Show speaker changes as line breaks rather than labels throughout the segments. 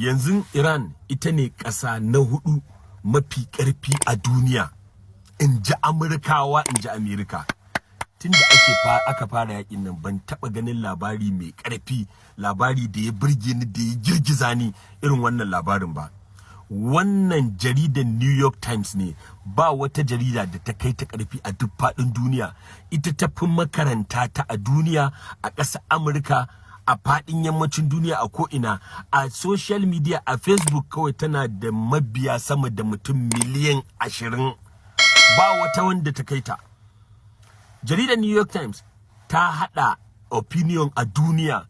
yanzu Iran ita ne ƙasa na 4 mafi ƙarfi a duniya, in ji Amurkawa, in ji Amerika. Tunda aka fara yakin nan ban taba ganin labari mai ƙarfi, labari da ya burge ni da ya girgiza ni irin wannan labarin ba. Wannan jaridar New York Times ne, ba wata jarida da ta kai ta ƙarfi a duk faɗin duniya. Ita ta fi makaranta ta a duniya, a ƙasar Amurka, a faɗin yammacin duniya, a ko'ina. A social media, a Facebook kawai tana da mabiya sama da mutum miliyan 20. Ba wata wanda ta kai ta. Jaridar New York Times ta hada opinion a duniya,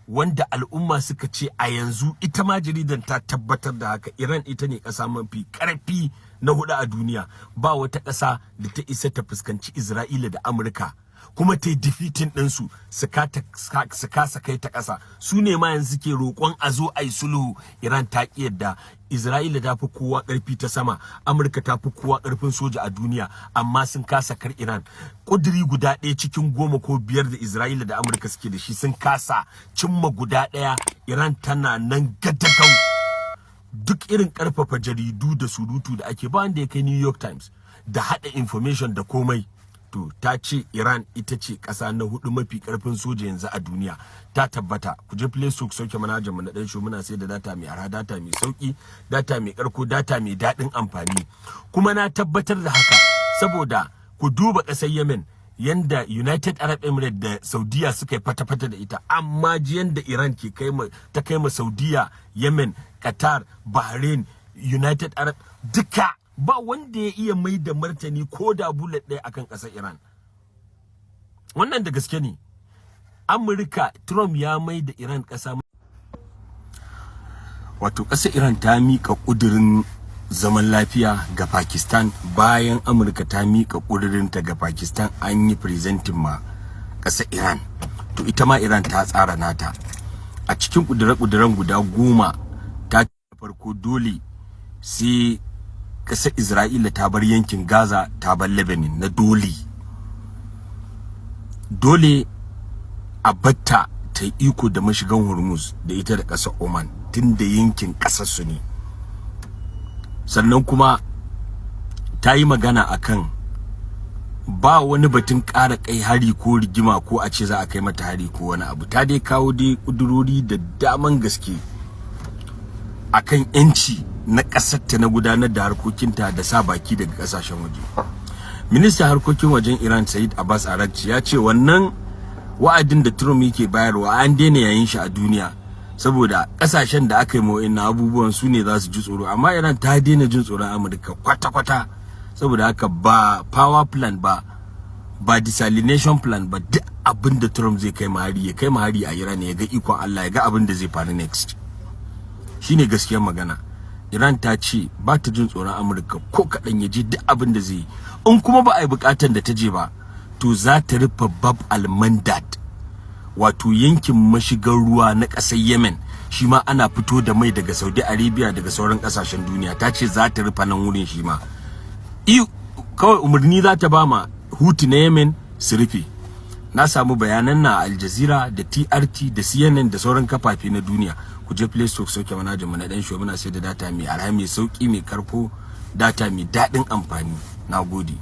wanda al'umma suka ce a yanzu ita ma jaridar ta tabbatar da haka. Iran ita ne ƙasa mafi ƙarfi na 4 a duniya. Ba wata ƙasa da ta isa ta fuskanci Isra'ila da Amurka kuma ta yi defeating ɗinsu su kasa kai ta ƙasa. Su ne ma yanzu ke roƙon a zo a yi sulhu. Iran ta ƙi yadda. Isra'ila ta fi kowa ƙarfi ta sama, Amurka ta fi kowa ƙarfin soja a duniya, amma sun kasa kar Iran. Ƙuduri guda ɗaya cikin 10 ko 5 da Isra'ila da Amurka suke da shi sun kasa cimma guda ɗaya. Iran tana nan gadagau. Duk irin ƙarfafa jaridu da surutu da ake, ba wanda ya kai New York Times da haɗa information da komai. To ta ce Iran ita ce ƙasa na 4 mafi ƙarfin soja yanzu a duniya. Ta tabbata. Ku je Play Store sauke manhajar mu na dan show, muna sai da data mai arha, data mai sauki, data mai ƙarko, data mai daɗin amfani. Kuma na tabbatar da haka saboda ku duba ƙasar Yemen, yanda United Arab Emirates da Saudiya suka yi fata-fata da ita, amma ji yanda Iran ke ta kai ma Saudiya, Yemen, Qatar, Bahrain, United Arab, duka ba wanda ya iya mai da martani ko da bullet ɗaya akan ƙasar Iran. Wannan da gaske ne. Amurka, Trump ya mai da Iran ƙasa. Wato ƙasar Iran ta miƙa ƙudurin zaman lafiya ga Pakistan bayan Amurka ta miƙa ƙudurinta ga Pakistan, an yi presenting ma ƙasar Iran. To ita ma Iran ta tsara nata. A cikin ƙudure-ƙuduren guda 10 ta ce farko dole sai ƙasar Isra'ila ta bar yankin Gaza, ta bar Lebanon na dole a batta ta yi iko da mashigan Hormuz da ita da ƙasar Oman, tunda yankin ƙasar su ne. Sannan kuma ta yi magana akan ba wani batun ƙara kai hari ko rigima ko a ce za a kai mata hari ko wani abu. Ta dai kawo dai ƙudurori da daman gaske akan 'yanci na ƙasarta na gudanar da harkokinta da sa baki daga ƙasashen waje. Ministan harkokin wajen Iran Said Abbas Araghchi ya ce wannan wa'adin da Trump yake bayarwa an daina yayin shi a duniya, saboda ƙasashen da aka yi ma'o'in abubuwan su ne za su ji tsoro, amma Iran ta daina jin tsoron Amurka kwata-kwata. Saboda haka ba power plan ba desalination plan ba, duk abin da Trump zai kai mahari ya kai mahari a Iran, ya ga ikon Allah, ya ga abin da zai faru next. Shine gaskiyar magana. Iran ta ce ba ta jin tsoron Amurka ko kaɗan, ya je duk abin da zai yi. In kuma ba a yi buƙatar da ta je ba, to za ta rufe Bab al-Mandad, wato yankin mashigar ruwa na ƙasar Yemen. Shi ma ana fito da mai daga Saudi Arabia, daga sauran ƙasashen duniya. Ta ce za ta rufe nan wurin shi ma. Kawai umarni za ta ba ma Houthi na Yemen su rufe. Na samu bayanan na Al Jazeera da TRT da CNN da sauran kafafe na duniya. Ku je Play Store sauke manhajar mu na dan show, muna sai da data mai arha, mai sauki, mai karko, data mai daɗin amfani. Nagode.